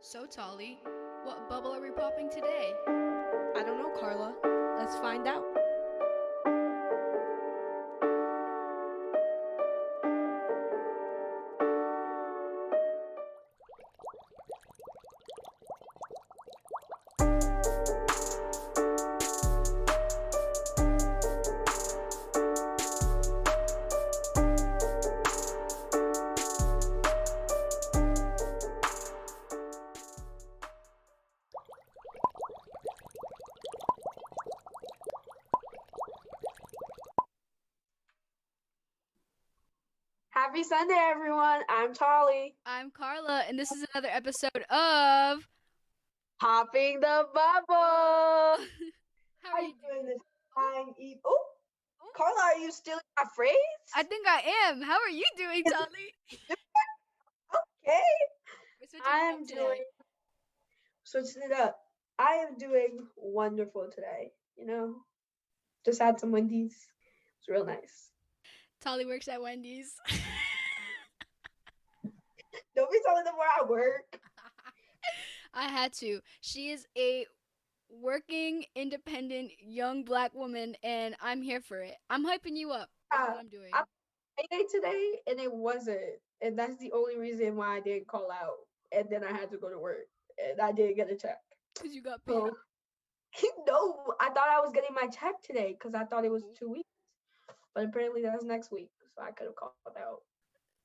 So, Tolly, what bubble are we popping today? I don't know, Carla. Let's find out. Happy Sunday, everyone. I'm Tolly. I'm Carla, and this is another episode of. Popping the bubble. How How are you you doing doing? this Oh, fine Oh, oh, Carla, are you still in my phrase? I think I am. How are you doing, Is Tolly? it okay? We're switching it up I'm today. doing, switching it up. I am doing wonderful today. Just had some Wendy's. It's real nice. Tolly works at Wendy's. Don't be telling them where I work. I had to. She is a working, independent, young black woman, and I'm here for it. I'm hyping you up. That's what I'm I doing. payday today, and it wasn't. And that's the only reason why I didn't call out. And then I had to go to work, and I didn't get a check. Because you got paid. So, no, I thought I was getting my check today because I thought it was 2 weeks. But apparently that's next week, so I could have called out.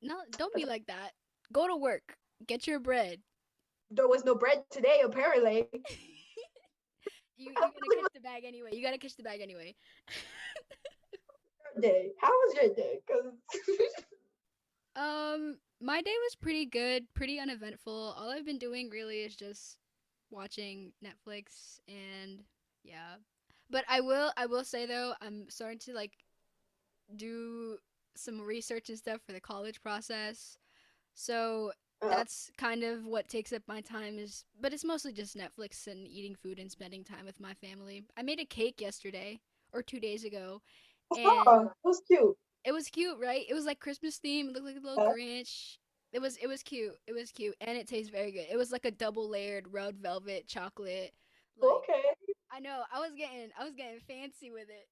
No, don't be like that. Go to work. Get your bread. There was no bread today, apparently. You gotta catch the bag anyway. You gotta catch the bag anyway. Day. How was your day? Because My day was pretty good, pretty uneventful. All I've been doing really is just watching Netflix and yeah. But I will say though, I'm starting to like do some research and stuff for the college process. So that's kind of what takes up my time is but it's mostly just Netflix and eating food and spending time with my family. I made a cake yesterday or 2 days ago and it was cute. it was cute, right? It was like Christmas theme. It looked like a little Uh, Grinch. It was cute. It was cute and it tastes very good. It was like a double layered red velvet chocolate. Like okay. I know, I was getting fancy with it.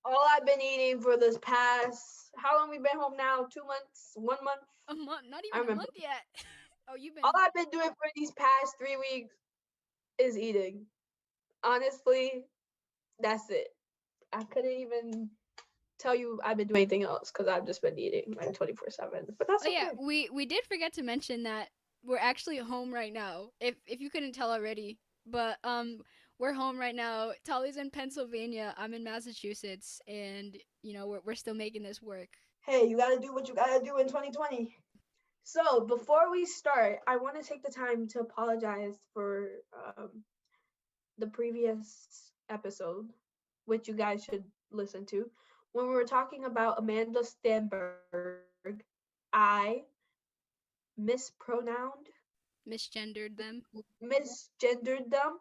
All I've been eating for this past, how long we been home now? 2 months? 1 month? A month, not I even a remember. month yet. Oh, you've All been I've been doing for these past 3 weeks is eating. Honestly, that's it. I couldn't even tell you I've been doing anything else because I've just been eating like 24/7. But that's Oh yeah, okay. we did forget to mention that we're actually home right now. If you couldn't tell already, but we're home right now. Tolly's in Pennsylvania. I'm in Massachusetts, and we're still making this work. Hey, you gotta do what you gotta do in 2020. So before we start, I want to take the time to apologize for the previous episode, which you guys should listen to. When we were talking about Amanda Stenberg, I mispronounced, Misgendered them. misgendered them,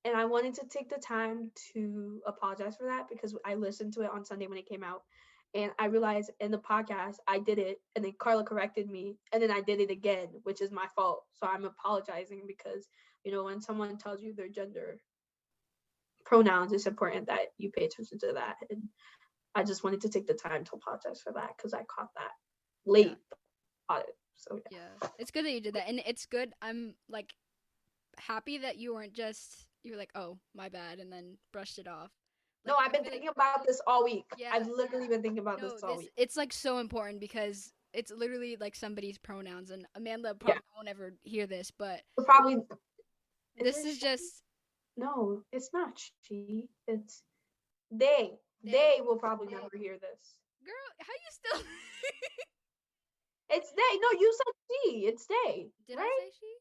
and I wanted to take the time to apologize for that because I listened to it on Sunday when it came out. And I realized in the podcast I did it, and then Carla corrected me, and then I did it again, which is my fault. So I'm apologizing because when someone tells you their gender pronouns, it's important that you pay attention to that. And I just wanted to take the time to apologize for that because I caught that Yeah, late. Caught it. So yeah. yeah. It's good that you did that, and it's good. I'm like happy that you were like, oh, my bad, and then brushed it off. No, Like I've I been feel like thinking about this all week. yeah, I've literally been thinking about this no, all this week. it's like so important because it's literally like somebody's pronouns, and Amanda Yeah. probably won't ever hear this, but Probably is this it is she? just No, it's not she. It's they. they. They will probably never hear this. Girl, how you still? It's they. No, you said she. It's they, Did I right? say she?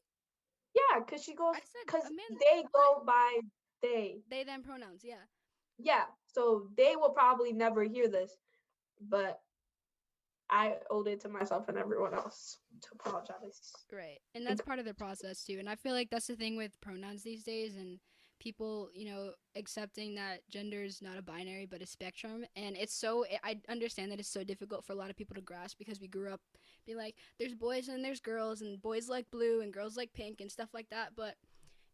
Yeah, because she goes I said because Amanda. they What? go by they. They them pronouns. Yeah. Yeah, so they will probably never hear this, but I owed it to myself and everyone else to apologize. Right. And that's part of the process too. And I feel like that's the thing with pronouns these days and people, accepting that gender is not a binary but a spectrum. And I understand that it's so difficult for a lot of people to grasp because we grew up be like, there's boys and there's girls, and boys like blue and girls like pink and stuff like that. But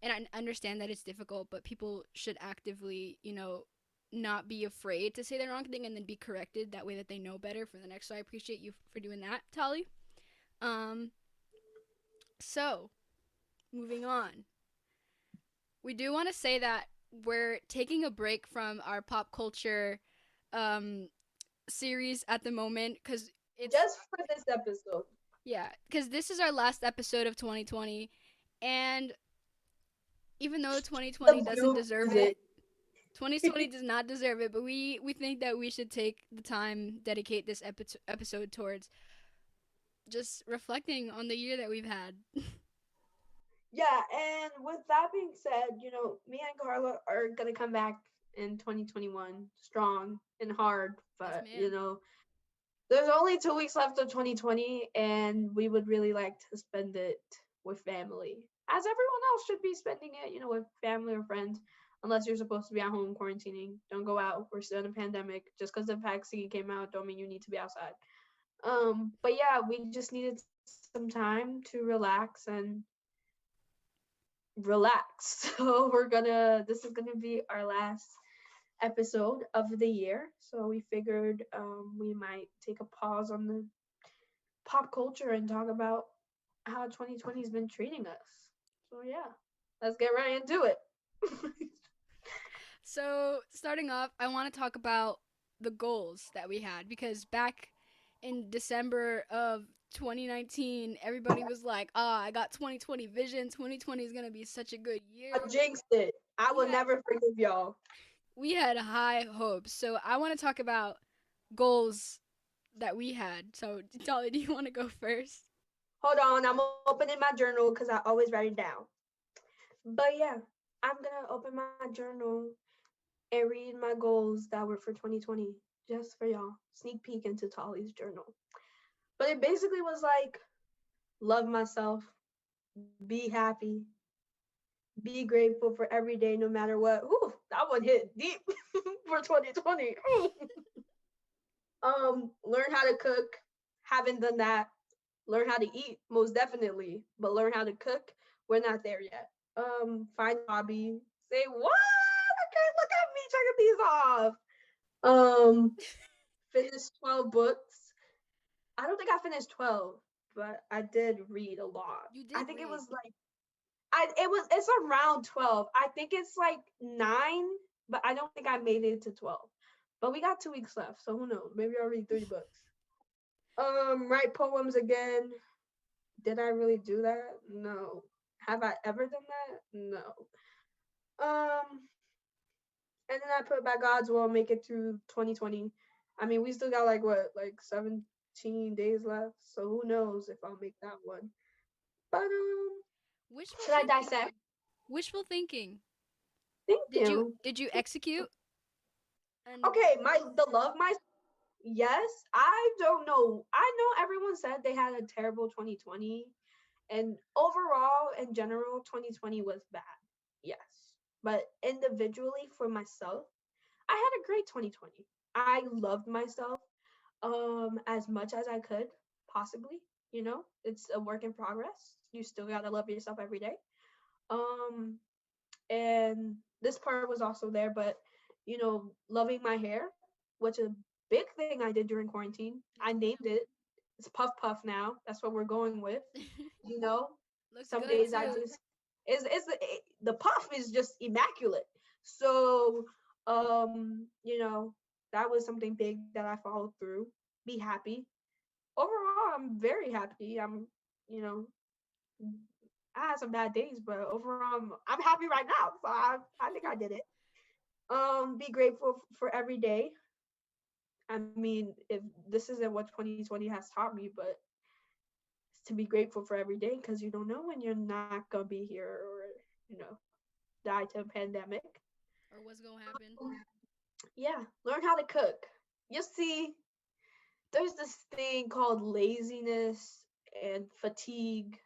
and I understand that it's difficult, but people should actively, not be afraid to say the wrong thing and then be corrected that way that they know better for the next. So I appreciate you for doing that, Tali. Um, so moving on, we do want to say that we're taking a break from our pop culture um, series at the moment because it's Just for this episode. yeah, because this is our last episode of 2020, and even though 2020 doesn't deserve it, 2020 does not deserve it, but we think that we should take the time, dedicate this episode towards just reflecting on the year that we've had. Yeah, and with that being said, me and Carla are gonna come back in 2021 strong and hard, Yes, but ma'am. there's only 2 weeks left of 2020, and we would really like to spend it with family, as everyone else should be spending it, with family or friends. Unless you're supposed to be at home quarantining, don't go out. We're still in a pandemic. Just because the vaccine came out, don't mean you need to be outside. But yeah, we just needed some time to relax and relax. So this is gonna be our last episode of the year. So we figured we might take a pause on the pop culture and talk about how 2020 has been treating us. So yeah, let's get right into it. So, starting off, I want to talk about the goals that we had because back in December of 2019, everybody was like, I got 2020 vision. 2020 is going to be such a good year. I jinxed it. I We will had never forgive y'all. we had high hopes. So, I want to talk about goals that we had. So, Dolly, do you want to go first? Hold on, I'm opening my journal because I always write it down. But yeah, I'm gonna open my journal and read my goals that were for 2020 just for y'all. Sneak peek into Tolly's journal. But it basically was like love myself, be happy, be grateful for every day no matter what. Ooh, that one hit deep for 2020. Learn how to cook. Haven't done that. Learn how to eat, most definitely, but learn how to cook. We're not there yet. Find a hobby. Say what? Okay, look at me checking these off. Finish 12 books. I don't think I finished 12, but I did read a lot. You I did think it read. was like it's around 12. I think it's like 9, but I don't think I made it to 12. But we got 2 weeks left, so who knows? Maybe I'll read 3 books. Write poems again. Did I really do that? No. Have I ever done that? No. And then I put by God's will, make it through 2020. I mean, we still got like 17 days left, so who knows if I'll make that one. But Wishful should I thinking. dissect? Wishful thinking. Thank Did you you. did you execute? And Okay, the love my yes. I don't know. I know everyone said they had a terrible 2020, and overall, in general, 2020 was bad. Yes, but individually for myself, I had a great 2020. I loved myself as much as I could possibly. It's a work in progress. You still gotta love yourself every day. Um, and this part was also there, but loving my hair, which is a big thing I did during quarantine. I yes, named it. It's Puff Puff now. That's what we're going with. ma'am. You know, Looks some good days I too. just is the puff is just immaculate. So that was something big that I followed through. Be happy. Overall, I'm very happy. you know, I had some bad days, but overall, I'm happy right now. So I think I did it. Be grateful for every day. I mean, if this isn't what 2020 has taught me, but to be grateful for every day because you don't know when you're not gonna be here or die to a pandemic. Or what's gonna happen? Yeah, learn how to cook. You see, there's this thing called laziness and fatigue.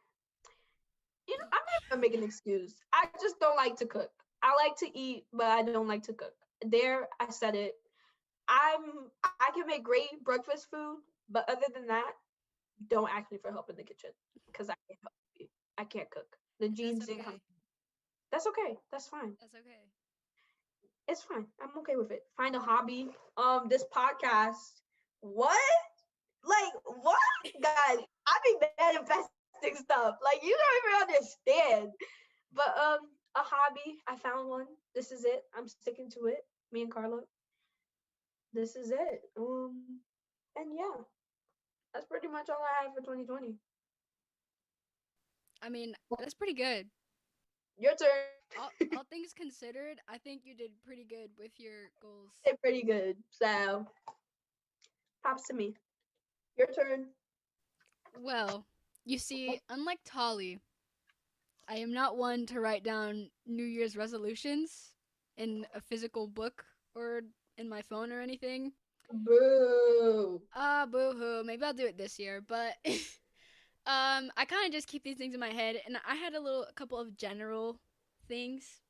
I'm not gonna make an excuse. I just don't like to cook. I like to eat, but I don't like to cook. There, I said it. I can make great breakfast food, but other than that, don't ask me for help in the kitchen because I can't help you. I can't cook. The That's genes didn't come. okay. That's okay. That's fine. That's okay. It's fine. I'm okay with it. Find a hobby. This podcast. What? Like what? Guys, I be manifesting stuff. Like you don't even understand. But a hobby. I found one. This is it. I'm sticking to it. Me and Carla. This is it. And yeah, that's pretty much all I have for 2020. I mean, that's pretty good. Your turn. All things considered, I think you did pretty good with your goals. Did pretty good. So props to me. Your turn. Well, you see, unlike Tolly, I am not one to write down New Year's resolutions in a physical book or in my phone or anything. Boo. Ah, boo hoo. Maybe I'll do it this year, but I kind of just keep these things in my head, and I had a couple of general things.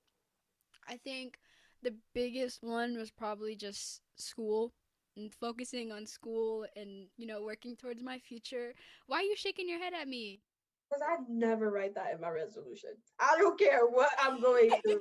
I think the biggest one was probably just school and focusing on school and working towards my future. Why are you shaking your head at me? Because I never write that in my resolution. I don't care what I'm going through.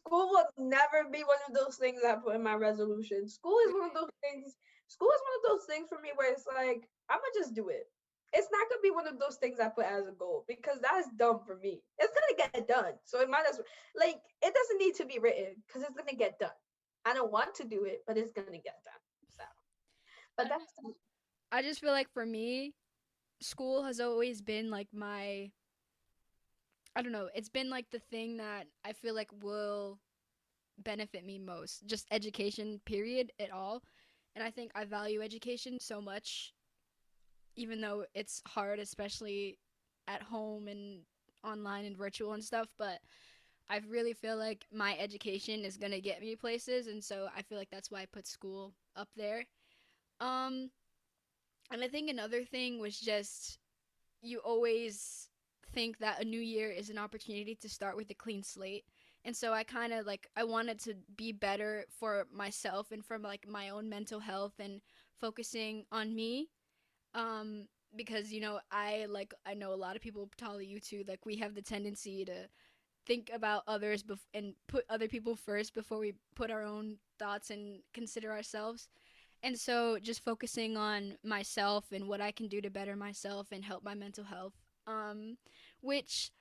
School will never be one of those things I put in my resolution. School is one of those things. School is one of those things for me where it's like I'm gonna just do it. It's not gonna be one of those things I put as a goal because that's dumb for me. It's gonna get done, so it might as well. Like it doesn't need to be written because it's gonna get done. I don't want to do it, but it's gonna get done. So, I but don't know. that's I just feel like for me, school has always been like I don't know, it's been like the thing that I feel like will benefit me most. Just education, period, at all. And I think I value education so much, even though it's hard, especially at home and online and virtual and stuff. But I really feel like my education is going to get me places. And so I feel like that's why I put school up there. Um, and I think another thing was just you always think that a new year is an opportunity to start with a clean slate. And so I kind of like I wanted to be better for myself and for like my own mental health and focusing on me. Um because I know a lot of people, Tali, you too, like we have the tendency to think about others and put other people first before we put our own thoughts and consider ourselves. And so just focusing on myself and what I can do to better myself and help my mental health, um, which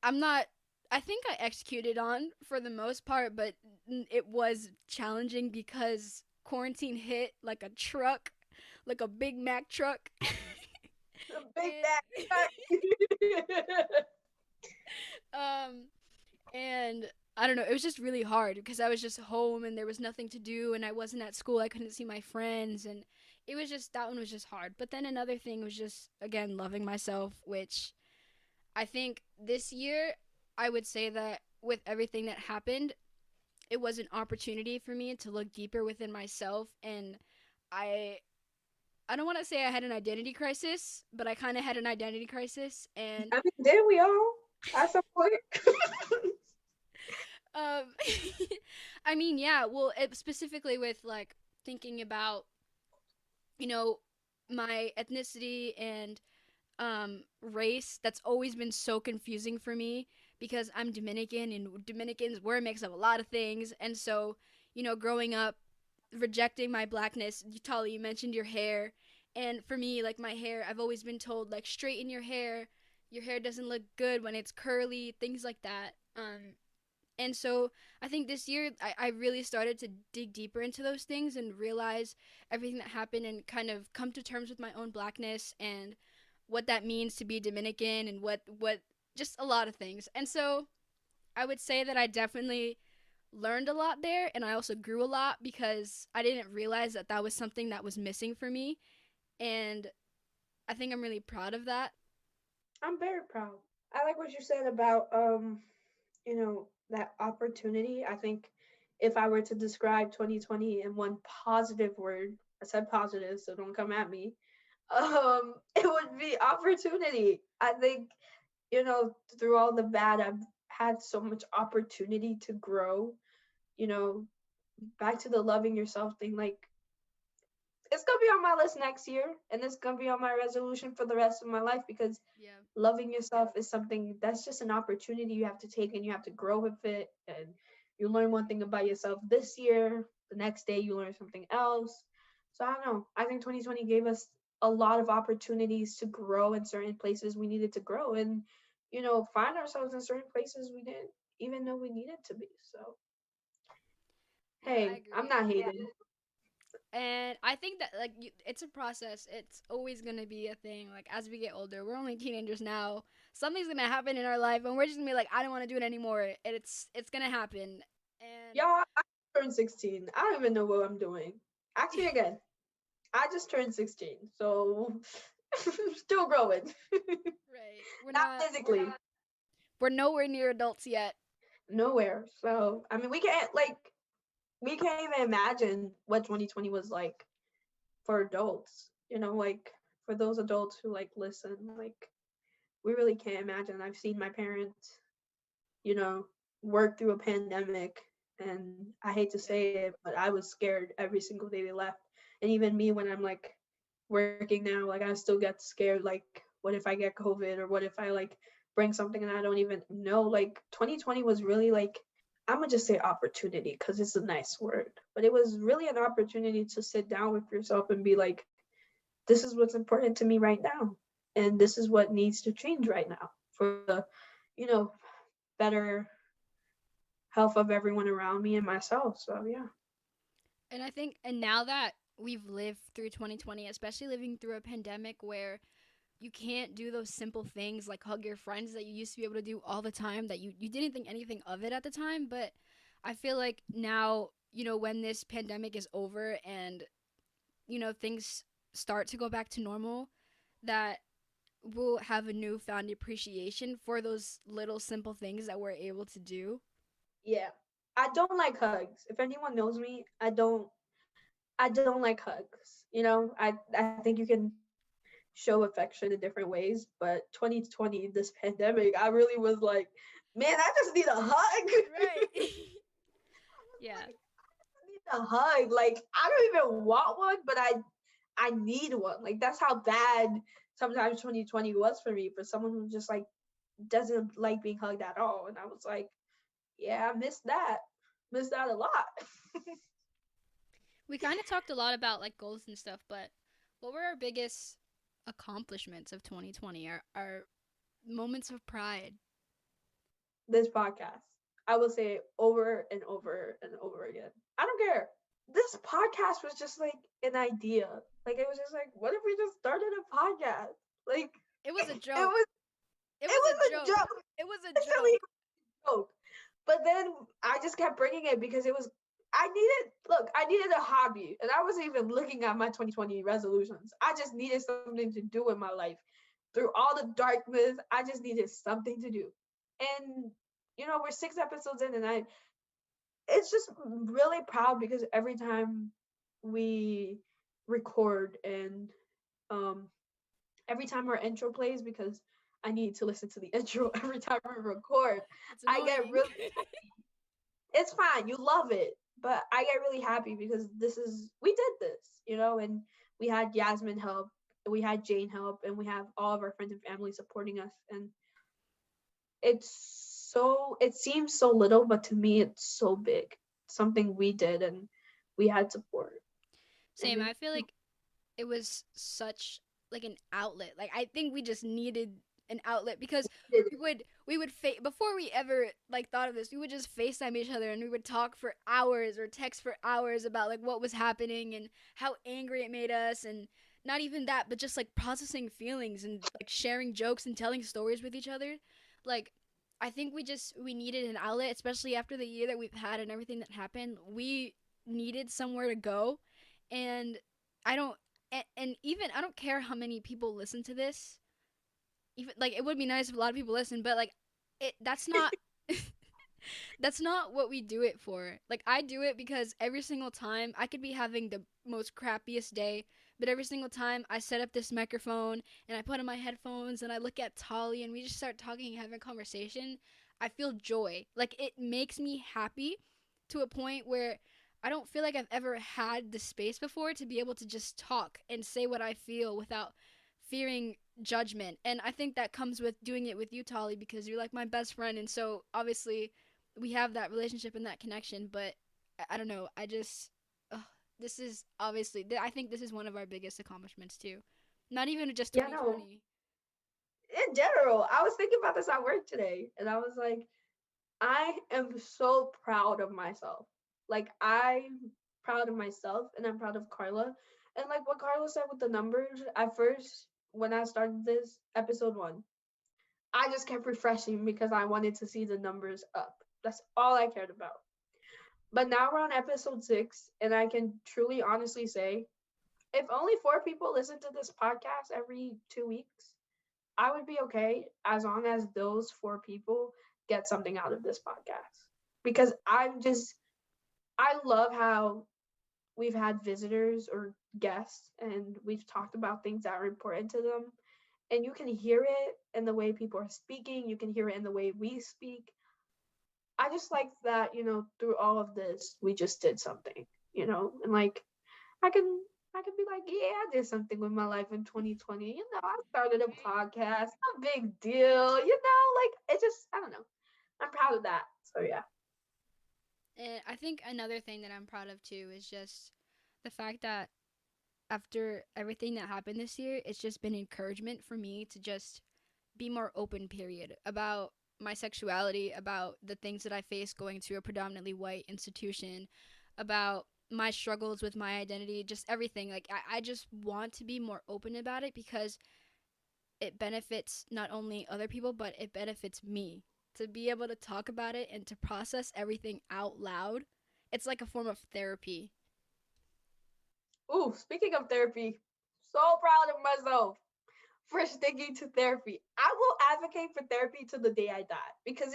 I'm not, I think I executed on for the most part, but it was challenging because quarantine hit like a truck, like a Big Mac truck. a big and, bag. um, and I don't know, it was just really hard because I was just home and there was nothing to do and I wasn't at school. I couldn't see my friends and it was just that one was just hard. But then another thing was just again loving myself, which I think this year I would say that with everything that happened, it was an opportunity for me to look deeper within myself and I I don't want to say I had an identity crisis, but I kind of had an identity crisis and I mean, did we all at some point? Um, I mean, yeah. Well, specifically with like thinking about you know my ethnicity and race. That's always been so confusing for me because I'm Dominican and Dominicans we're a mix of a lot of things, and so growing up rejecting my blackness. Tali, you mentioned your hair, and for me, like my hair, I've always been told like straighten your hair. Your hair doesn't look good when it's curly, things like that. And so I think this year I really started to dig deeper into those things and realize everything that happened and kind of come to terms with my own blackness and what that means to be Dominican and what just a lot of things. And so I would say that I definitely learned a lot there and I also grew a lot because I didn't realize that that was something that was missing for me and I think I'm really proud of that. I'm very proud. I like what you said about that opportunity. I think if I were to describe 2020 in one positive word, I said positive, so don't come at me. It would be opportunity. I think, through all the bad, I've had so much opportunity to grow, you know, back to the loving yourself thing. Like, it's gonna be on my list next year, and it's gonna be on my resolution for the rest of my life because Yeah. loving yourself is something that's just an opportunity you have to take and you have to grow with it. And you learn one thing about yourself this year, the next day you learn something else. So I don't know. I think 2020 gave us a lot of opportunities to grow in certain places we needed to grow and, find ourselves in certain places we didn't even know we needed to be. So, Yeah, I hey, I'm agree. not hating. And I think that like it's a process. It's always gonna be a thing. Like as we get older, we're only teenagers now. Something's gonna happen in our life, and we're just gonna be like, I don't want to do it anymore. And it's gonna happen. And Y'all, I turned 16. I don't even know what I'm doing. Ask me again. I just turned 16, so still growing. right, Not physically, we're nowhere near adults yet. nowhere. So, I mean, we can't even imagine what 2020 was like for adults. Like for those adults who like listen, like we really can't imagine. I've seen my parents, you know, work through a pandemic, and I hate to say it, but I was scared every single day they left. And even me when I'm like working now, like I still get scared, like what if I get COVID, or what if I like bring something and I don't even know. Like 2020 was really like, I'm gonna just say opportunity because it's a nice word, but it was really an opportunity to sit down with yourself and be like, this is what's important to me right now, and this is what needs to change right now for the, you know better health of everyone around me and myself. So yeah. And I think, and now that we've lived through 2020, especially living through a pandemic where you can't do those simple things like hug your friends that you used to be able to do all the time, that you didn't think anything of it at the time. But I feel like now, when this pandemic is over and, things start to go back to normal, that we'll have a newfound appreciation for those little simple things that we're able to do. Yeah, I don't like hugs. If anyone knows me, I don't like hugs. I think you can show affection in different ways, but 2020, this pandemic, I really was like, man, I just need a hug. Right. Yeah. I need a hug. Like I don't even want one, but I need one. Like that's how bad sometimes 2020 was for me, for someone who just like doesn't like being hugged at all. And I was like, yeah, I missed that. Missed that a lot. We kind of talked a lot about like goals and stuff, but what were our biggest accomplishments of 2020? Our moments of pride. This podcast. I will say it over and over and over again. I don't care. This podcast was just like an idea. Like it was just like, what if we just started a podcast? Like It was a it joke. was It it was a was a joke. joke. It was a Literally joke. a joke. But then I just kept bringing it because it was I needed a hobby, and I wasn't even looking at my 2020 resolutions. I just needed something to do in my life. Through all the darkness, I just needed something to do. And we're 6 episodes in, and it's just really proud because every time we record, and um every time our intro plays, because I need to listen to the intro every time we record, It's I get annoying. really, it's fine, you love it, but I get really happy because we did this, and we had Yasmin help, we had Jane help, and we have all of our friends and family supporting us. And it seems so little, but to me it's so big. Something we did, and we had support. And Same. I feel like it was such like an outlet. Like I think we just needed an outlet because it, we would before we ever like thought of this, we would just FaceTime each other and we would talk for hours or text for hours about like what was happening and how angry it made us, and not even that, but just like processing feelings and like sharing jokes and telling stories with each other. Like I think we needed an outlet, especially after the year that we've had and everything that happened. We needed somewhere to go, and I don't and even I don't care how many people listen to this. Even like it would be nice if a lot of people listen, but like that's not that's not what we do it for. Like I do it because every single time I could be having the most crappiest day, but every single time I set up this microphone and I put on my headphones and I look at Tali and we just start talking and having a conversation, I feel joy. Like it makes me happy to a point where I don't feel like I've ever had the space before to be able to just talk and say what I feel without fearing judgment. And I think that comes with doing it with you, Tolly, because you're like my best friend. And so obviously we have that relationship and that connection. But I don't know. Ugh, this is obviously, I think this is one of our biggest accomplishments too. Not even just Yeah, no. 2020. In general, I was thinking about this at work today, and I was like, I am so proud of myself. Like, I'm proud of myself, and I'm proud of Carla. And like what Carla said with the numbers, at first, when I started this episode 1, I just kept refreshing because I wanted to see the numbers up. That's all I cared about. But now we're on episode 6, and I can truly honestly say if only 4 people listen to this podcast every 2 weeks, I would be okay as long as those 4 people get something out of this podcast. Because I love how we've had visitors or guests and we've talked about things that are important to them. And you can hear it in the way people are speaking, you can hear it in the way we speak. I just like that, through all of this, we just did something. And like I can I can be like, yeah, I did something with my life in 2020. I started a podcast. No big deal. Like it just I don't know. I'm proud of that. So yeah. And I think another thing that I'm proud of too is just the fact that after everything that happened this year, it's just been encouragement for me to just be more open, period, about my sexuality, about the things that I face going to a predominantly white institution, about my struggles with my identity, just everything. Like, I just want to be more open about it because it benefits not only other people, but it benefits me to be able to talk about it and to process everything out loud. It's like a form of therapy. Ooh, speaking of therapy, so proud of myself for sticking to therapy. I will advocate for therapy to the day I die because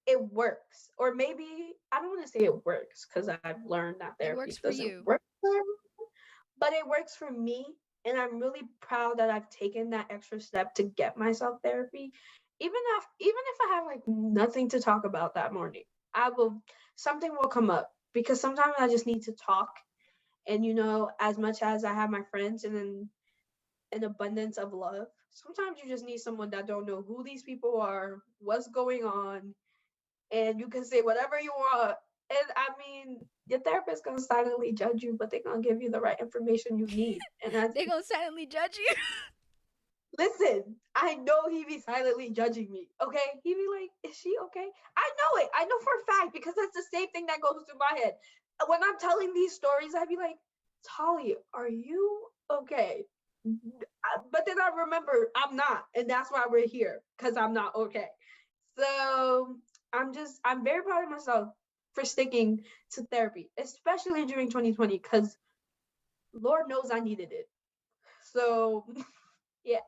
it works. Or maybe I don't want to say it works because I've learned that It therapy works for doesn't you. work for everyone, but it works for me. And I'm really proud that I've taken that extra step to get myself therapy. Even if I have like nothing to talk about that morning, I will something will come up because sometimes I just need to talk. And as much as I have my friends and then an abundance of love, sometimes you just need someone that don't know who these people are, what's going on, and you can say whatever you want. And I mean, your therapist gonna silently judge you, but they're gonna give you the right information you need. And that's They're gonna silently judge you. listen, I know he be silently judging me. Okay, he be like, "Is she okay?" I know it. I know for a fact because that's the same thing that goes through my head when I'm telling these stories. I'd be like, "Tali, are you okay?" But then I remember I'm not, and that's why we're here because I'm not okay. So I'm very proud of myself for sticking to therapy, especially during 2020, because Lord knows I needed it. So yeah,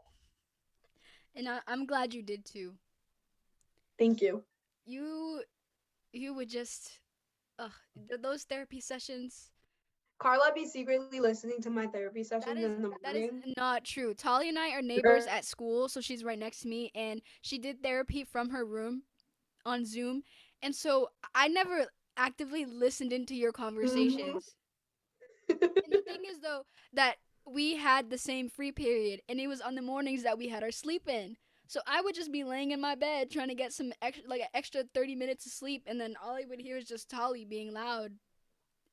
And I'm glad you did too. thank you. You you would just ugh, those therapy sessions. Carla be secretly listening to my therapy That sessions is in the that is morning. not true. Talia and I are neighbors Girl, at school, so she's right next to me, and she did therapy from her room on Zoom, and so I never actively listened into your mhm. conversations. And the thing is, though, that we had the same free period, and it was on the mornings that we had our sleep in. So I would just be laying in my bed trying to get some extra, like an extra 30 minutes of sleep, and then all I would hear is just Tali being loud.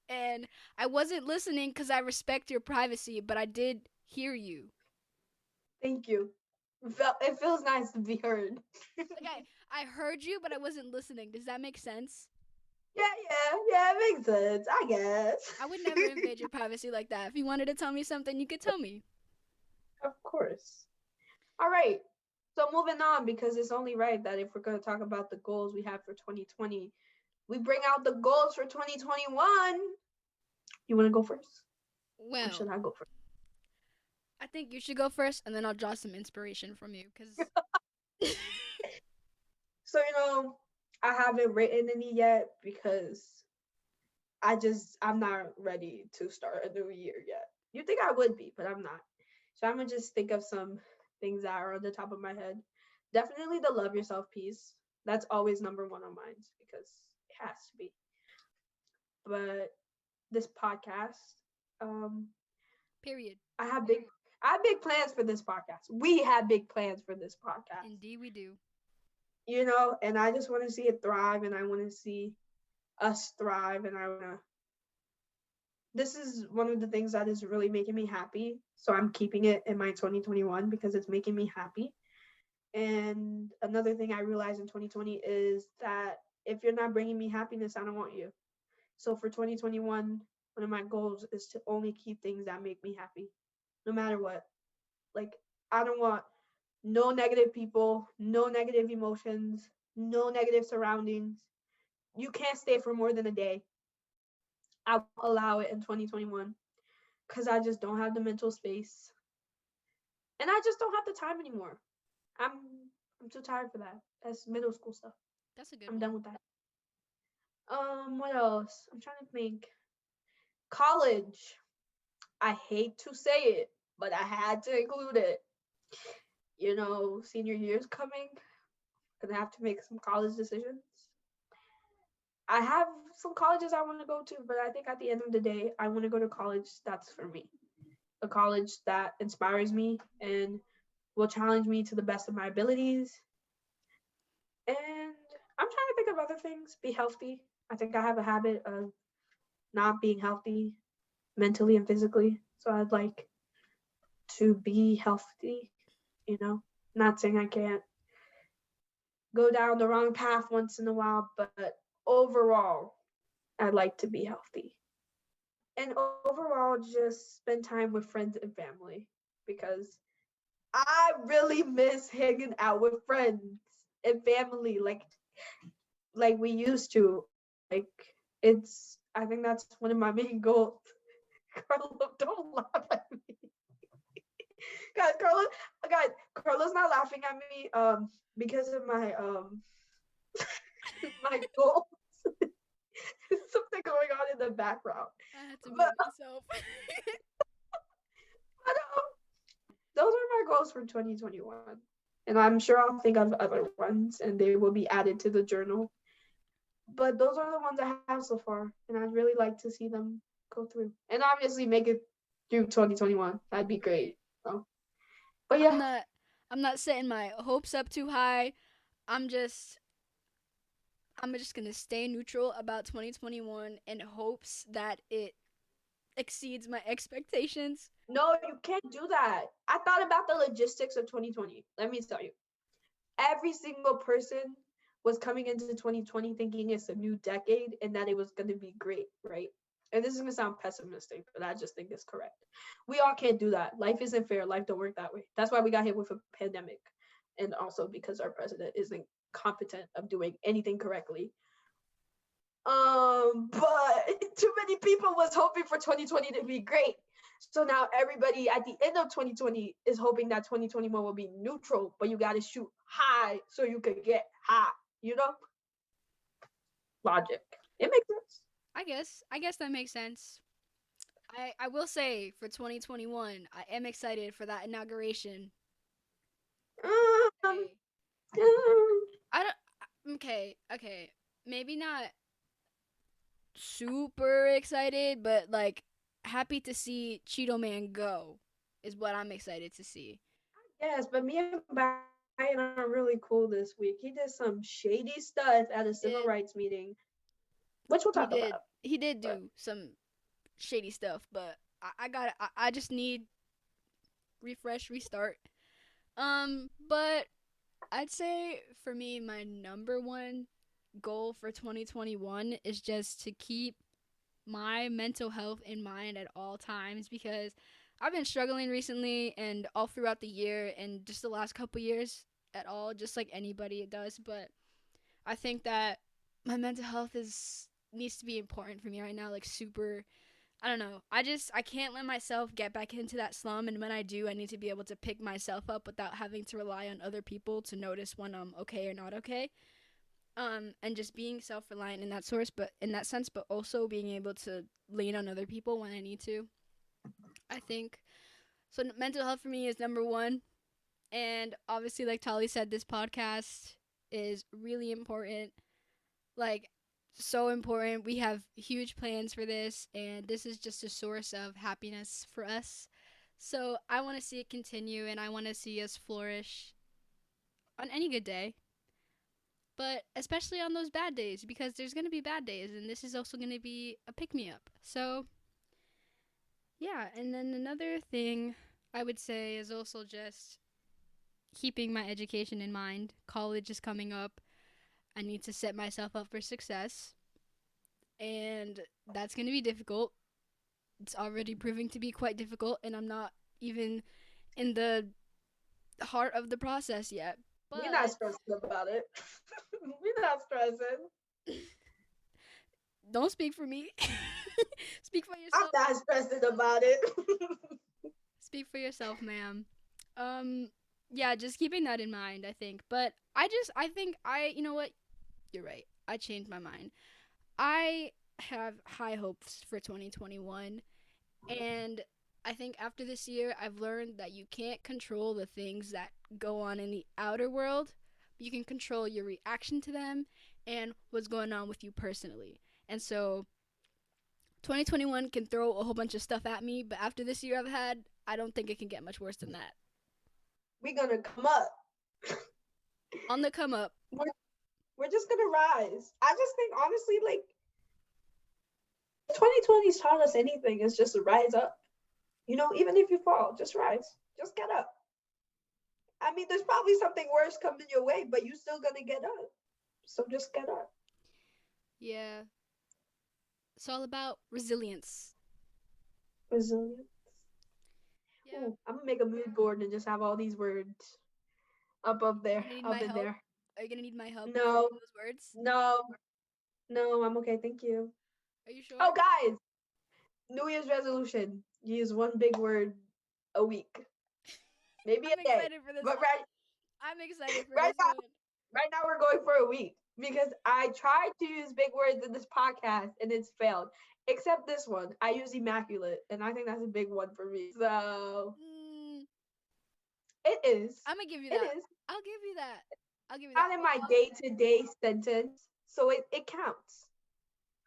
And I wasn't listening because I respect your privacy, but I did hear you. Thank you. It feels nice to be heard. Like I heard you, but I wasn't listening. Does that make sense? Yeah, it makes sense, I guess. I would never invade your privacy like that. If you wanted to tell me something, you could tell me. Of course. All right. So moving on, because it's only right that if we're going to talk about the goals we have for 2020, we bring out the goals for 2021. You want to go first? Or Well, should I go first? I think you should go first, and then I'll draw some inspiration from you, because So, I haven't written any yet because I'm not ready to start a new year yet. You think I would be, but I'm not. So I'm gonna just think of some things that are on the top of my head. Definitely the love yourself piece. That's always number one on mine because it has to be. but this podcast, um, Period. I have big I have big plans for this podcast. We have big plans for this podcast. Indeed, we do. And I just want to see it thrive, and I want to see us thrive, and I want to. This is one of the things that is really making me happy. So I'm keeping it in my 2021 because it's making me happy. And another thing I realized in 2020 is that if you're not bringing me happiness, I don't want you. So for 2021, one of my goals is to only keep things that make me happy, no matter what. Like, I don't want no negative people, no negative emotions, no negative surroundings. You can't stay for more than a day. I won't allow it in 2021 because I just don't have the mental space. And I just don't have the time anymore. I'm I'm too tired for that. That's middle school stuff. That's a good I'm one. done with that. What else? I'm trying to think. College. I hate to say it, but I had to include it. Senior year's coming. Gonna have to make some college decisions. I have some colleges I want to go to, but I think at the end of the day, I want to go to college that's for me. A college that inspires me and will challenge me to the best of my abilities. And I'm trying to think of other things. Be healthy. I think I have a habit of not being healthy mentally and physically. So I'd like to be healthy, you know. Not saying I can't go down the wrong path once in a while, but overall, I'd like to be healthy. And overall, just spend time with friends and family because I really miss hanging out with friends and family like we used to. Like I think that's one of my main goals. Carlo, don't laugh at me. Guys, Carlo's not laughing at me because of my my goals. Something going on in the background. I had to But, mute myself. but those are my goals for 2021. And I'm sure I'll think of other ones and they will be added to the journal. But those are the ones I have so far. And I'd really like to see them go through. And obviously make it through 2021. That'd be great. So, but I'm yeah. not I'm not setting my hopes up too high. I'm just I'm just gonna stay neutral about 2021 in hopes that it exceeds my expectations. No, you can't do that. I thought about the logistics of 2020. Let me tell you. Every single person was coming into 2020 thinking it's a new decade and that it was going to be great, right? And this is going to sound pessimistic, but I just think it's correct. We all can't do that. Life isn't fair. Life don't work that way. That's why we got hit with a pandemic. And also because our president isn't competent of doing anything correctly. But too many people was hoping for 2020 to be great. So now everybody at the end of 2020 is hoping that 2021 will be neutral, but you got to shoot high so you could get high, you know? Logic. It makes sense. I guess that makes sense. I will say for 2021, I am excited for that inauguration. Um, Okay. I don't okay. Maybe not super excited, but like happy to see Cheeto Man go is what I'm excited to see. yes, but me and Brian are really cool this week. He did some shady stuff at a civil Did rights meeting, which we'll he talk did about. he did But do some shady stuff, but I just need refresh, restart. But I'd say for me, my number one goal for 2021 is just to keep my mental health in mind at all times because I've been struggling recently and all throughout the year and just the last couple years at all, just like anybody does. But I think that my mental health is needs to be important for me right now, like super. I don't know. I can't let myself get back into that slum, and when I do, I need to be able to pick myself up without having to rely on other people to notice when I'm okay or not okay. And just being self-reliant in that source, but in that sense, but also being able to lean on other people when I need to. I think so. Mental health for me is number one, and obviously, like Tali said, this podcast is really important. Like so important. We have huge plans for this, and this is just a source of happiness for us. So I want to see it continue, and I want to see us flourish on any good day, but especially on those bad days, because there's going to be bad days, and this is also going to be a pick me up. So, yeah, and then another thing I would say is also just keeping my education in mind. College is coming up. I need to set myself up for success, and that's going to be difficult. It's already proving to be quite difficult, and I'm not even in the heart of the process yet. We're not But stressing about it. We're not stressing. don't speak for me. Speak for I'm yourself. not stressing about it. Speak for yourself, ma'am. Um, yeah, just keeping that in mind, I think. But I think, you know what? You're right. I changed my mind. I have high hopes for 2021. And I think after this year, I've learned that you can't control the things that go on in the outer world. You can control your reaction to them and what's going on with you personally. And so 2021 can throw a whole bunch of stuff at me, but after this year I've had, I don't think it can get much worse than that. We're gonna come up. On the come up. We're just gonna rise. I just think honestly, like 2020's taught us anything is just to rise up. You know, even if you fall, just rise. Just get up. I mean, there's probably something worse coming your way, but you still gonna get up. So just get up. Yeah. It's all about resilience. Resilience. Yeah. Ooh, I'm gonna make a mood board and just have all these words up You're there, gonna need up my in help. there. Are you gonna need my help No, finding those words? no, no, I'm okay, thank you. Are you sure? Oh, guys, New Year's resolution. Use one big word a week, maybe I'm a day. excited for this But one. I'm excited for right this now, one. right now we're going for a week because I tried to use big words in this podcast and it's failed. Except this one, I use immaculate, and I think that's a big one for me. So Mm, it is. I'm gonna give you It that. is. I'll give you that. I'll give you that. Not in my day-to-day sentence, so it counts.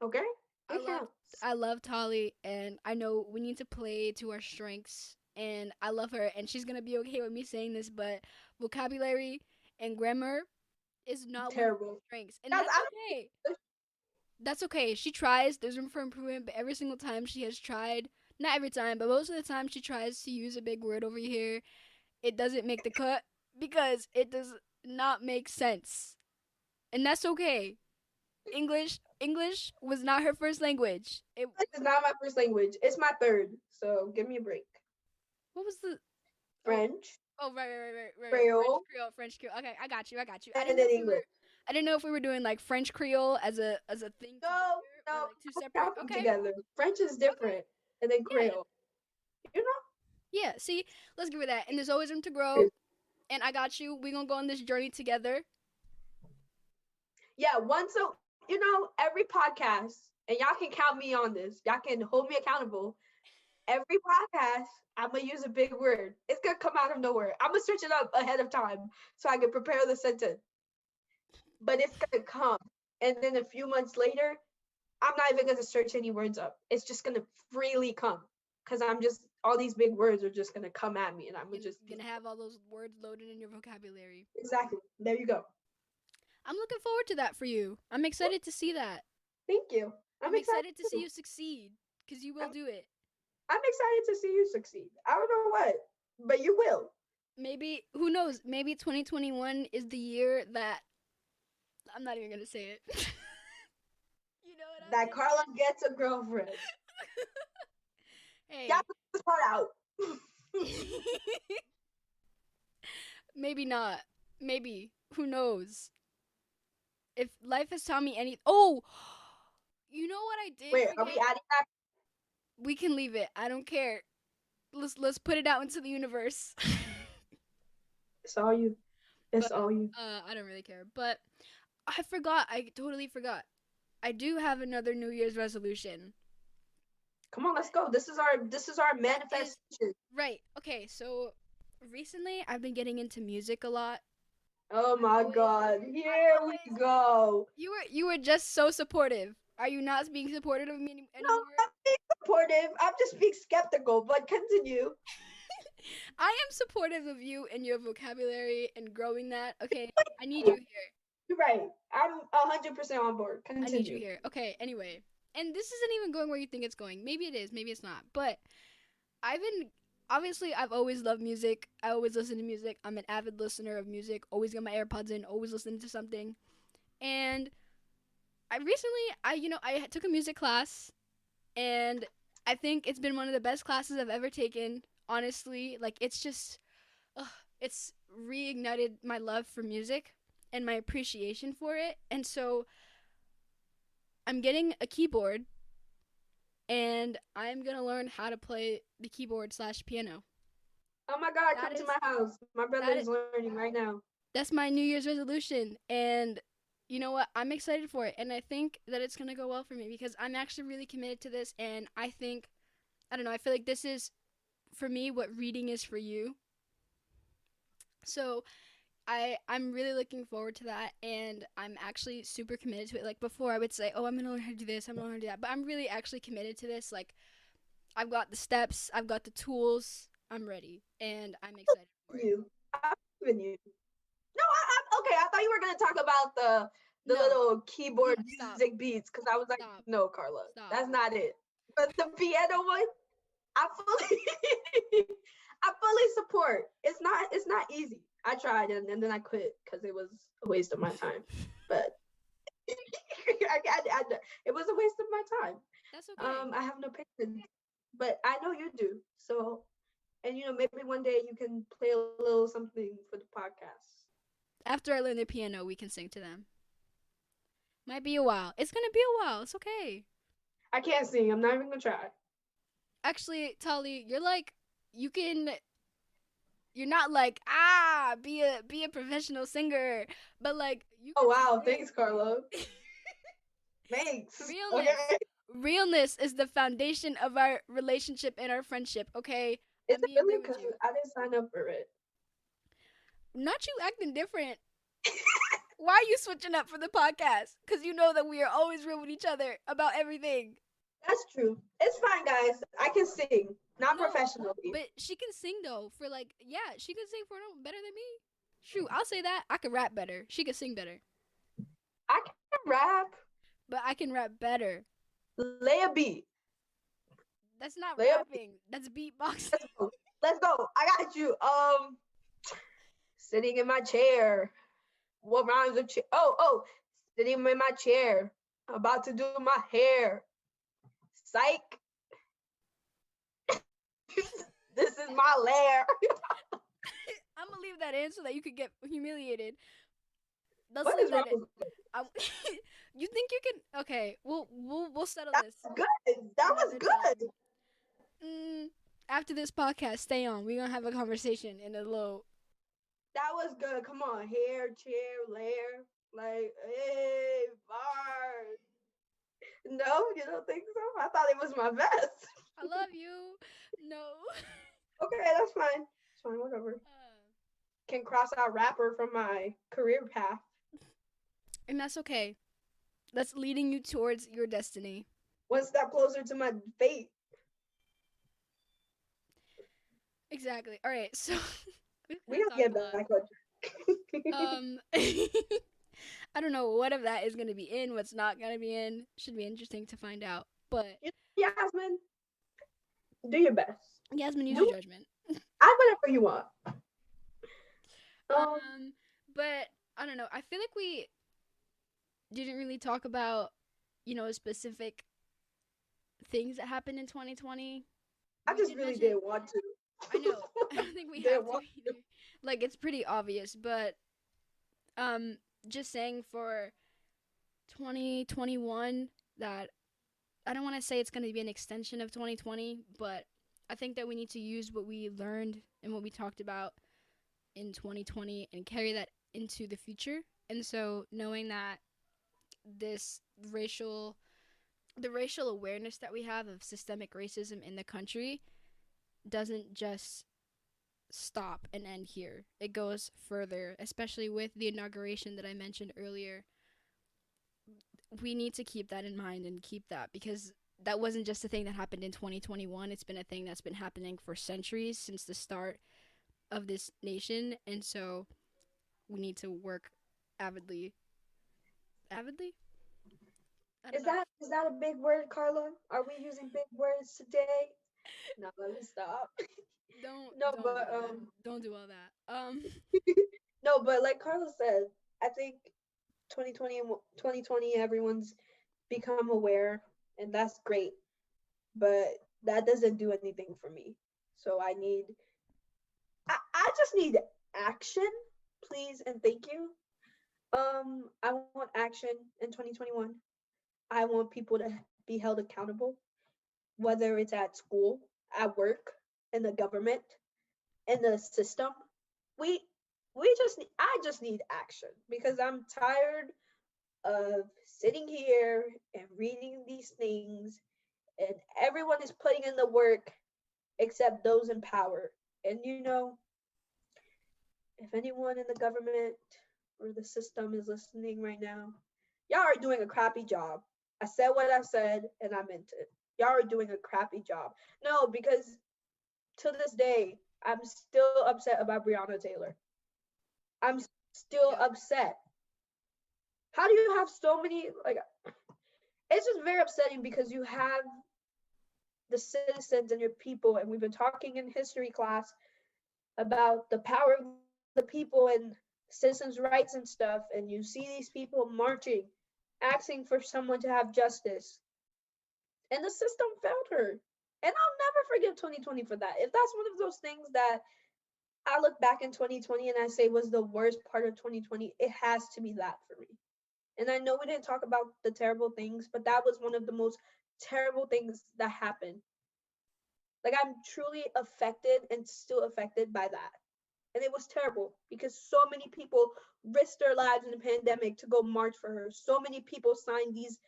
Okay, I it love counts. I love Tolly, and I know we need to play to our strengths, and I love her, and she's gonna be okay with me saying this, but vocabulary and grammar is not one of her Terrible. strengths, and Guys, that's okay. That's okay. She tries. There's room for improvement, but every single time she has tried, not every time, but most of the time she tries to use a big word over here, it doesn't make the cut because it does not make sense, and that's okay. English was not her first language. It's not my first language. It's my third. So give me a break. What was the oh French, oh right. Creole, French Creole. Okay, I got you. I and didn't know then if we English. were I didn't know if we were doing like French Creole as a thing No, together or no, like two I separate. count them Okay, together. French is okay, different, and then yeah, Creole. You yeah. See, let's give it that. And there's always room to grow. know? And I got you. We gonna go on this journey together. Yeah, once a every podcast, and y'all can count me on this. Y'all can hold me accountable. Every podcast, I'm gonna use a big word. It's gonna come out of nowhere. I'm gonna search it up ahead of time so I can prepare the sentence. But it's gonna come, and then a few months later, I'm not even gonna search any words up. It's just gonna freely come because I'm just all these big words are just gonna come at me, and I'm gonna just You're gonna have all those words loaded in your vocabulary. exactly. There you go. I'm looking forward to that for you. I'm excited to see that. Thank you. I'm I'm excited excited to see too. you succeed because you will I'm, do it. I'm excited to see you succeed. I don't know what, but you will. Maybe who knows? Maybe 2021 is the year that I'm not even gonna say it. You know what I'm That Carla gets a girlfriend. Hey, Y'all put this part out. maybe not. Maybe who knows? If life has taught me any, oh, you know what I did Wait, are we forget? adding that? We can leave it. I don't care. Let's put it out into the universe. It's all you. It's But all you. I don't really care. But I forgot. I totally forgot. I do have another New Year's resolution. Come on, let's go. This is our manifestation. Right. Okay. So recently, I've been getting into music a lot, Oh my God. I'm Here we always go. you were just so supportive. Are you not being supportive of me No, anymore? I'm being supportive. I'm just being skeptical, but continue. I am supportive of you and your vocabulary and growing that. Okay, I need you You're here. right. I'm 100% on board. I need you Continue. here. Okay, anyway. And this isn't even going where you think it's going. Maybe it is, maybe it's not. But I've been obviously I've always loved music. I always listen to music. I'm an avid listener of music. Always got my AirPods in, always listening to something. And I recently I took a music class and I think it's been one of the best classes I've ever taken. Honestly, like it's just ugh, it's reignited my love for music and my appreciation for it. And so I'm getting a keyboard and I'm gonna learn how to play the keyboard slash piano. Oh my God, That come to is my house. My brother that is is learning right now. that's my New Year's resolution, and you know what? I'm excited for it, and I think that it's gonna go well for me because I'm actually really committed to this, and I don't know. I feel like this is for me what reading is for you. So I'm really looking forward to that, and I'm actually super committed to it. Like before, I would say, "Oh, I'm gonna learn how to do this. I'm gonna learn how to do that," but I'm really actually committed to this. Like I've got the steps, I've got the tools, I'm ready, and I'm excited for it. You. I'm even you. No, okay. I thought you were gonna talk about the No, little keyboard stop, music beats because I was like, stop, no, Carla, stop. that's not it. But the piano one, I fully, I fully support. It's not easy. I tried and then I quit because it was a waste of my time. But it was a waste of my time. That's okay. I have no patience, but I know you do. So, and maybe one day you can play a little something for the podcast. After I learn the piano, we can sing to them. Might be a while. It's gonna be a while. It's okay. I can't sing. I'm not even gonna try. Actually, Tali, you're like, you can. You're not like be a professional singer, but like you Oh can wow, thanks, Carlo. sing. Thanks. Realness, Okay. realness is the foundation of our relationship and our friendship. Okay, Is let it me agree really? with Because you. I didn't sign up for it. Not you acting different. Why are you switching up for the podcast? Because you know that we are always real with each other about everything. That's true. It's fine, guys. I can sing, not No, professionally. but she can sing though. For like, yeah, she can sing for no better than me. Shoot, I'll say that. I can rap better. She can sing better, I can rap. but I can rap better. Lay a beat. That's not Lay a beat. rapping. That's beatboxing. Let's go. Let's go. I got you. Sitting in my chair. What rhymes with chair? Oh, sitting in my chair. About to do my hair. Psych. This is my lair. I'm gonna leave that in so that you could get humiliated. Let's What leave is wrong that in. with me? I, you think you can? Okay, we'll settle That this was good. That was another good. time. Mm, after this podcast, stay on. We're gonna have a conversation in a little. That was good. Come on. Hair, chair, lair. Like, hey, bars. No, you don't think so? I thought it was my best. I love you. No. Okay, that's fine. It's fine, whatever. Can cross out rapper from my career path. And that's okay. That's leading you towards your destiny. One step closer to my fate. Exactly. All right. So We we don't talked get a lot. back on I don't know what of that is gonna be in, what's not gonna be in. Should be interesting to find out. But Yasmin, do your best. Yasmin, use Do your judgment. whatever you want. Um, Um, but I don't know. I feel like we didn't really talk about, specific things that happened in 2020. I We just did really mention. didn't want to. I know. I don't think we have Didn't to want either. Like it's pretty obvious, but um, just saying for 2021 that I don't want to say it's going to be an extension of 2020, but I think that we need to use what we learned and what we talked about in 2020 and carry that into the future. And so knowing that this racial the racial awareness that we have of systemic racism in the country doesn't just stop and end here. It goes further, especially with the inauguration that I mentioned earlier. We need to keep that in mind and keep that, because that wasn't just a thing that happened in 2021. It's been a thing that's been happening for centuries since the start of this nation. And so we need to work avidly. Avidly? I don't Is know. that a big word, Carla? Are we using big words today? No, let me stop. No, Don't but do that. Don't do all that. no, but like Carla said, I think 2020 everyone's become aware, and that's great. But that doesn't do anything for me. So I just need action, please and thank you. I want action in 2021. I want people to be held accountable, whether it's at school, at work, in the government, in the system. We I just need action because I'm tired of sitting here and reading these things, and everyone is putting in the work except those in power. And if anyone in the government or the system is listening right now, y'all are doing a crappy job. I said what I said and I meant it. Y'all are doing a crappy job. No, because to this day, I'm still upset about Breonna Taylor. I'm still Yep. upset. How do you have so many, like, it's just very upsetting because you have the citizens and your people, and we've been talking in history class about the power of the people and citizens' rights and stuff, and you see these people marching, asking for someone to have justice, and the system failed her. And I'll never forgive 2020 for that. If that's one of those things that I look back in 2020 and I say was the worst part of 2020, it has to be that for me. And I know we didn't talk about the terrible things, but that was one of the most terrible things that happened. Like, I'm truly affected and still affected by that. And it was terrible because so many people risked their lives in the pandemic to go march for her. So many people signed these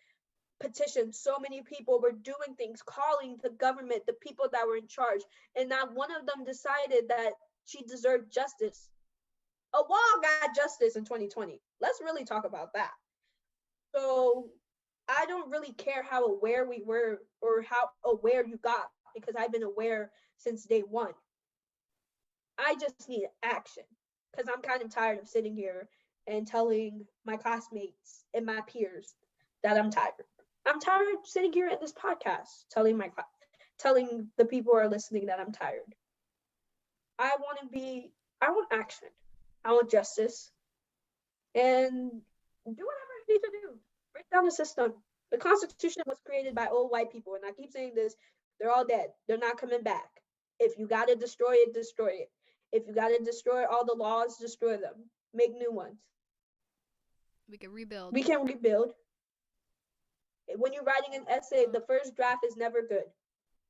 petitions. So many people were doing things, calling the government, the people that were in charge. And not one of them decided that she deserved justice. A wall got justice in 2020. Let's really talk about that. So I don't really care how aware we were or how aware you got because I've been aware since day one. I just need action because I'm kind of tired of sitting here and telling my classmates and my peers that I'm tired. I'm tired sitting here at this podcast telling the people who are listening that I'm tired. I want action. I want justice and do whatever you need to do. Break down the system. The Constitution was created by old white people, and I keep saying this, they're all dead. They're not coming back. If you gotta destroy it, destroy it. If you gotta destroy all the laws, destroy them. Make new ones. We can rebuild. We can rebuild. When you're writing an essay, Uh, the first draft is never good.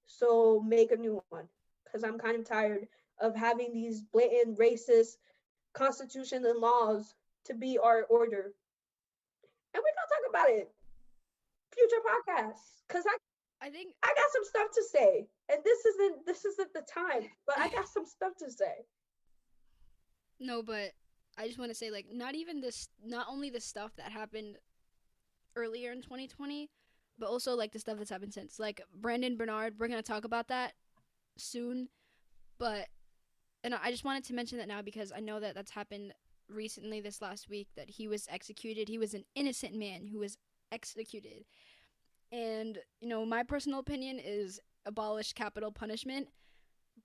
So make a new one. Because I'm kind of tired of having these blatant racist constitutions and laws to be our order. And we're gonna talk about it future podcasts. Cause I think I got some stuff to say. And this isn't the time, but I got some stuff to say. no, but I just want to say, like, not even this, not only the stuff that happened earlier in 2020, but also like the stuff that's happened since. Like Brandon Bernard, we're gonna talk about that soon. But and I just wanted to mention that now because I know that that's happened recently this last week that he was executed. He was an innocent man who was executed. And my personal opinion is abolish capital punishment.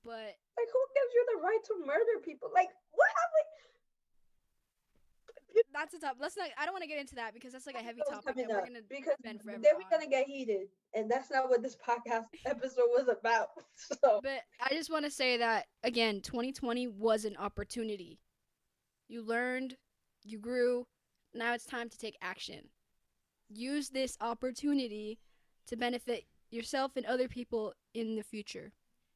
But Like, who gives you the right to murder people? Like, what that's a top. Let's not. I don't want to get into that because that's like a heavy episodes topic coming that we're up? gonna Because spend forever then we're on. gonna get heated, and that's not what this podcast episode was about. So But I just want to say that again, 2020 was an opportunity. You learned, you grew. Now it's time to take action. Use this opportunity to benefit yourself and other people in the future,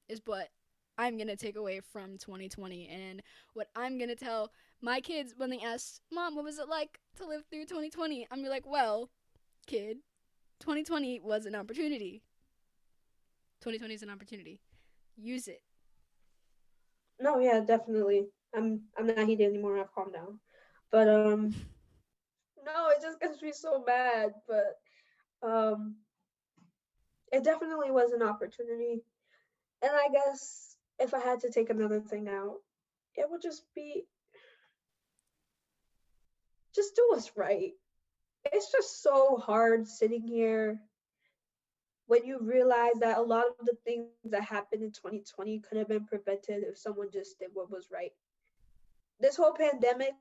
is what I'm going to take away from 2020 and what I'm going to tell my kids when they ask, Mom, what was it like to live through 2020? I'm like, well, kid, 2020 was an opportunity. 2020 is an opportunity. Use it. No, yeah, definitely. I'm not heated anymore. I've calmed down. But no, it just gets me so mad. But it definitely was an opportunity. And I guess if I had to take another thing out, it would just do us right. It's just so hard sitting here when you realize that a lot of the things that happened in 2020 could have been prevented if someone just did what was right. This whole pandemic,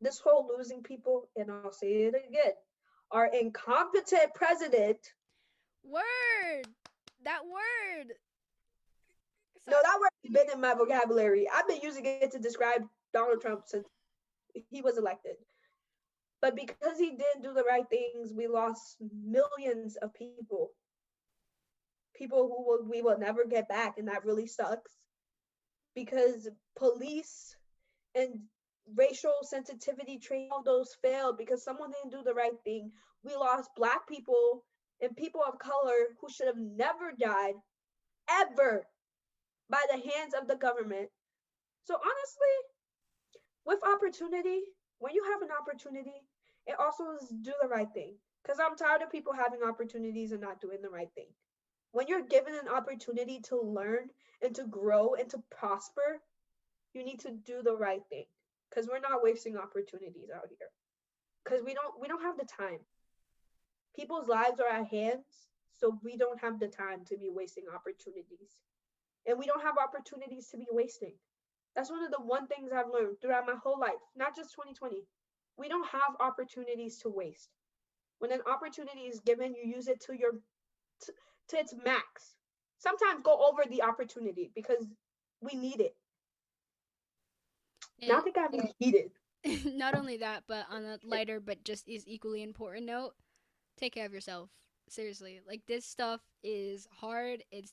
this whole losing people, and I'll say it again, our incompetent president. Word! That word! No, Sorry. that word's been in my vocabulary. I've been using it to describe Donald Trump since he was elected. But because he didn't do the right things, we lost millions of people. People we will never get back, and that really sucks. Because police and racial sensitivity training, all those failed because someone didn't do the right thing. We lost black people and people of color who should have never died ever by the hands of the government. So honestly, with opportunity, when you have an opportunity, it also is do the right thing. Because I'm tired of people having opportunities and not doing the right thing. When you're given an opportunity to learn and to grow and to prosper, you need to do the right thing. Because we're not wasting opportunities out here. Because we don't have the time. People's lives are at hands, so we don't have the time to be wasting opportunities. And we don't have opportunities to be wasting. That's one of the one things I've learned throughout my whole life, not just 2020. We don't have opportunities to waste. When an opportunity is given, you use it to, to its max. Sometimes go over the opportunity because we need it. And Not to get heated. not only that, but on a lighter but just as equally important note, take care of yourself. Seriously. Like, this stuff is hard, it's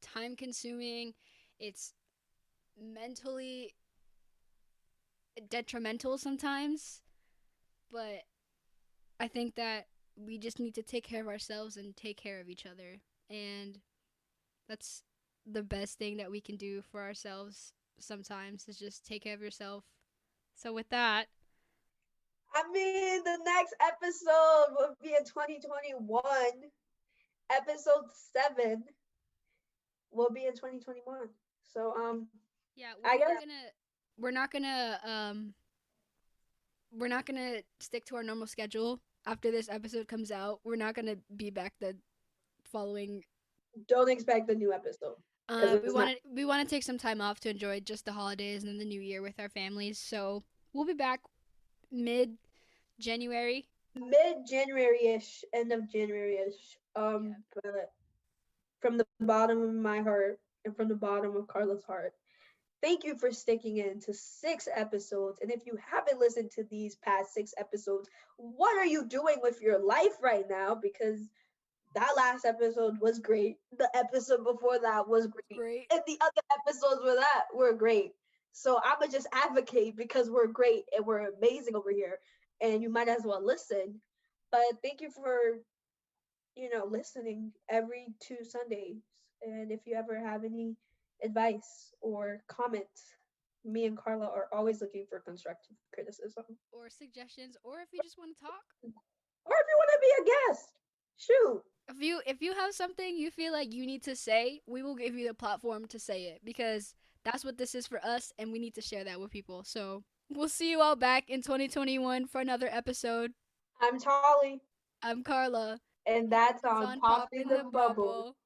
time consuming, it's mentally detrimental sometimes, but I think that we just need to take care of ourselves and take care of each other. And that's the best thing that we can do for ourselves sometimes, is just take care of yourself. So with that, I mean, the next episode will be in 2021. Episode 7 will be in 2021. So, yeah, I guess we're not gonna we're not gonna stick to our normal schedule after this episode comes out. We're not gonna be back the following. don't expect the new episode because We it's want not to we want to take some time off to enjoy just the holidays and then the new year with our families. So we'll be back mid January. mid-January ish, end of January ish. Yeah. But from the bottom of my heart and from the bottom of Carla's heart, thank you for sticking in to 6 episodes. And if you haven't listened to these past 6 episodes, what are you doing with your life right now? Because that last episode was great. The episode before that was great. Great. And the other episodes with that were great. So I'ma just advocate because we're great and we're amazing over here. And you might as well listen. But thank you for, listening every 2 Sundays. And if you ever have any advice or comments, me and Carla are always looking for constructive criticism. Or suggestions, or if you just want to talk. Or if you want to be a guest, shoot. If you have something you feel like you need to say, we will give you the platform to say it, because that's what this is for us and we need to share that with people. So, we'll see you all back in 2021 for another episode. I'm Tolly. I'm Carla. And that's It's on on Pop Popping in the the Bubble. Bubble.